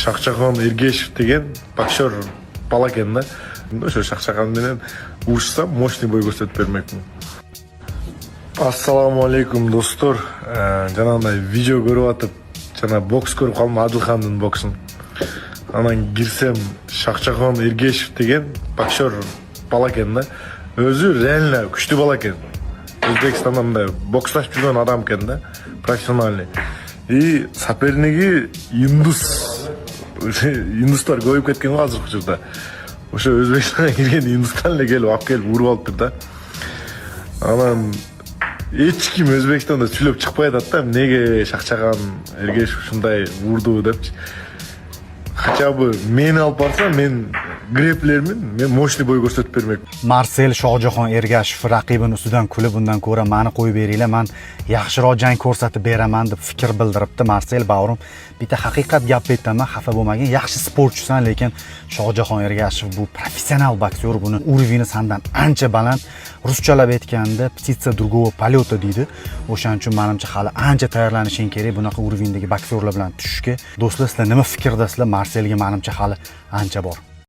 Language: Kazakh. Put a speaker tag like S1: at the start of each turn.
S1: Шакчакон Эргешев деген боксер бала экен да. Ошо Шакчакан менен урушсам мощный бой көрсөтүп бермекмин. Ассаламу алейкум достор. Жанагындай видео көрүп атып, жана бокс көрүп калдым, Адылхандын боксун. Анан кирсем Шакчакон Эргешев деген боксер бала экен да. Өзү реально күчтүү бала экен. Өзбекстанда мындай боксташып жүргөн адам экен да, профессиональный. И соперниги индустар көбөйүп кеткен го азыркы учурда. Ошо Өзбекстанга кирген индустан эле келип алып келип уруп алыптыр да. Анан эч ким Өзбекстанда сүйлөп чыкпай атат да, эмнеге Шакчакан Эргешев ушундай урду депчи. Хотя бы мени алып барса, мен греплермин, мен мощный бой көрсөтүп бермек.
S2: Marcel Shohjahon Ergashev raqibini ustidan kulib, undan ko'ra meni qo'yib beringlar, men yaxshiroq jang ko'rsatib beraman deb fikr bildiribdi. Marcel bavrim, bitta haqiqat gap aytaman, xafa bo'lmagin. Yaxshi sportchisan, lekin Shohjahon Ergashev bu professional boksyor, buni уровени sandan ancha baland. Ruschalab aytganda птица другого полета deydi. O'shaning uchun menimcha hali ancha tayyorlanishing kerak bunaqa уровендagi boksyorlar bilan tushishga. Do'stlar, sizlar nima fikrdasizlar? Marcelga menimcha hali ancha bor.